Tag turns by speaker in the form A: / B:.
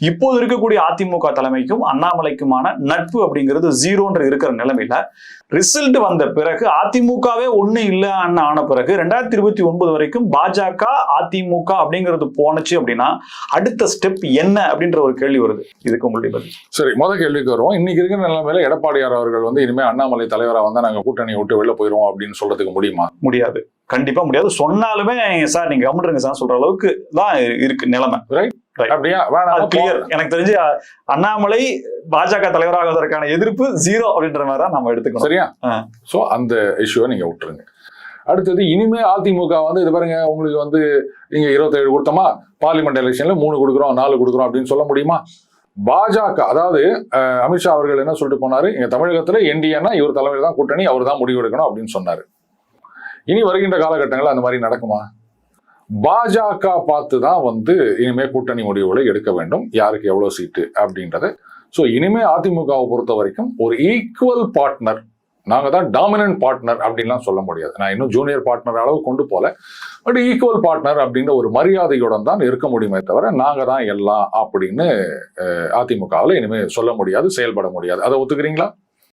A: இப்போது இருக்கக்கூடிய அதிமுக தலைமைக்கும் அண்ணாமலைக்குமான நட்பு அப்படிங்கிறது ஜீரோன்ற இருக்கிற நிலைமையில ரிசல்ட் வந்த பிறகு அதிமுகவே ஒண்ணு இல்லைன்னு ஆன பிறகு 2029 வரைக்கும் பாஜக அதிமுக அப்படிங்கிறது போனச்சு அப்படின்னா அடுத்த ஸ்டெப் என்ன அப்படின்ற ஒரு கேள்வி வருது. இதுக்கு உங்களுடைய பதில்.
B: சரி, முதல் கேள்விக்கு வருவோம். இன்னைக்கு இருக்கிற நிலைமையில எடப்பாடியார் அவர்கள் இனிமே அண்ணாமலை தலைவரா வந்தா நாங்க கூட்டணி விட்டு வெளில போயிருவோம் அப்படின்னு சொல்றதுக்கு முடியுமா?
A: முடியாது, கண்டிப்பா முடியாது. சொன்னாலுமே சார் நீங்க கம்முன்றுங்க சார் சொல்ற அளவுக்கு தான் இருக்கு நிலைமை.
B: அப்படியா?
A: எனக்கு தெரிஞ்சு அண்ணாமலை பாஜக தலைவராகுவதற்கான எதிர்ப்பு ஜீரோ அப்படின்ற மாதிரி தான் நம்ம எடுத்துக்கணும்.
B: சரியா? சோ அந்த இஷ்யூவை நீங்க விட்டுருங்க. அடுத்தது இனிமே அதிமுக இது பாருங்க, உங்களுக்கு நீங்க 27 கொடுத்தோமா, பார்லிமெண்ட் எலெக்ஷன்ல 3 கொடுக்குறோம் 4 கொடுக்குறோம் அப்படின்னு சொல்ல முடியுமா? பாஜக, அதாவது அமித்ஷா அவர்கள் என்ன சொல்லிட்டு போனாரு, இங்க தமிழகத்துல என்டிஏன்னா இவர் தலைமையில் தான் கூட்டணி, அவர் தான் முடிவு எடுக்கணும் அப்படின்னு சொன்னாரு. இனி வருகின்ற காலகட்டங்கள் அந்த மாதிரி நடக்குமா? பாஜக பார்த்து தான் இனிமே கூட்டணி முடிவுகளை எடுக்க வேண்டும், யாருக்கு எவ்வளவு சீட்டு அப்படின்றத. ஸோ இனிமே அதிமுகவை பொறுத்த வரைக்கும் ஒரு ஈக்குவல் பார்ட்னர், நாங்க தான் டாமினன்ட் பார்ட்னர் அப்படின்லாம் சொல்ல முடியாது. நான் இன்னும் ஜூனியர் பார்ட்னர் அளவு கொண்டு போல, பட் ஈக்குவல் பார்ட்னர் அப்படின்ற ஒரு மரியாதையுடன் தான் இருக்க முடியுமே தவிர நாங்க தான் எல்லாம் அப்படின்னு அதிமுகவில் இனிமே சொல்ல முடியாது, செயல்பட முடியாது. அதை ஒத்துக்கிறீங்களா?